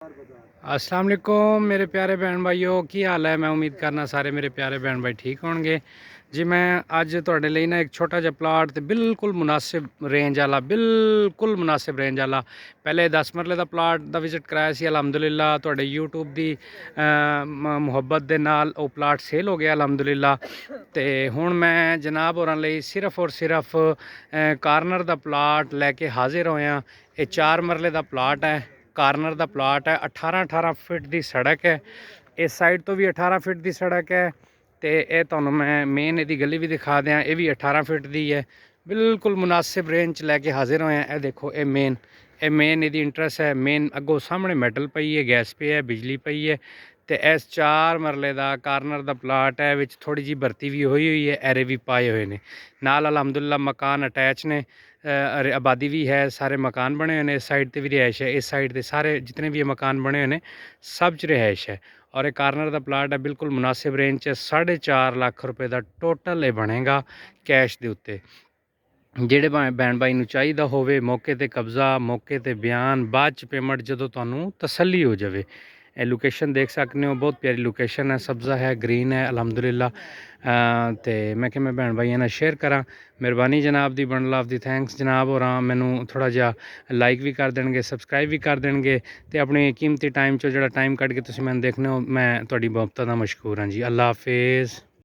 अस्सलाम वालेकुम मेरे प्यारे भैन भाईओ की हाल है। मैं उम्मीद करना सारे मेरे प्यारे भैन भाई ठीक होंगे जी। मैं अज तुहाडे लई ना एक छोटा जिहा प्लाट ते बिल्कुल मुनासिब रेंज वाला बिल्कुल मुनासिब रेंज वाला पहले 10 मरले का प्लाट का विजिट कराया सी। अलहमदुलिल्लाह तुहाडे यूट्यूब की मुहब्बत दे नाल वो प्लाट सेल हो गया अलहमदुलिल्लाह। तो हुण मैं जनाब होरां लई सिर्फ और सिर्फ कार्नर का प्लाट लैके हाजिर होया। ये 4 मरले का प्लाट है, कार्नर का प्लाट है। 18 फीट की सड़क है, इस साइड तो भी 18 फीट की सड़क है। तो यह तुहानूं मैं मेन यदी गली भी दिखा दें, ये भी 18 फीट की है। बिल्कुल मुनासिब रेंज च लैके हाजिर होए। ये देखो ये मेन यदी इंट्रस है। मेन अगों सामने मैटल पई है, गैस पे है, बिजली पई है। तो इस 4 मरले का कार्नर का प्लाट है, विच थोड़ी जी भरती भी हुई है, एरे भी पाए हुए हैं नाल। अलहमदुलिल्लाह मकान अटैच ने, आबादी भी है, सारे मकान बने हुए हैं। इस साइड पर भी रिहाइश है, इस साइड के सारे जितने भी मकान बने हुए हैं सब च रिहाइश है। और एक कार्नर का प्लाट है बिल्कुल मुनासिब रेंज 4.5 लाख रुपए का टोटल ये बनेगा कैश के उत्ते। ਜਿਹੜੇ ਭੈਣ ਭਾਈ ਨੂੰ ਚਾਹੀਦਾ ਹੋਵੇ मौके ਤੇ कब्जा मौके ਤੇ ਬਿਆਨ ਬਾਅਦ ਚ ਪੇਮੈਂਟ ਜਦੋਂ ਤੁਹਾਨੂੰ ਤਸੱਲੀ ਹੋ ਜਾਵੇ। ਇਹ ਲੋਕੇਸ਼ਨ ਦੇਖ ਸਕਦੇ ਹੋ, ਬਹੁਤ ਪਿਆਰੀ ਲੋਕੇਸ਼ਨ ਹੈ, ਸਬਜ਼ਾ ਹੈ, ग्रीन है अलहमदुलिल्लाह। तो मैं कि मैं भैन भाइयों ਨਾਲ शेयर करा। मेहरबानी जनाब दी बन लाभ दी थैंक्स जनाब। और मैनू थोड़ा जिहा लाइक भी कर देणगे, सबसक्राइब भी कर देणगे। तो अपने कीमती टाइम चो जो टाइम कढ़ के तुसीं मैनूं देखने हो, मैं तुहाडी मुहब्बत दा मशकूर हाँ जी। अल्लाह हाफिज़।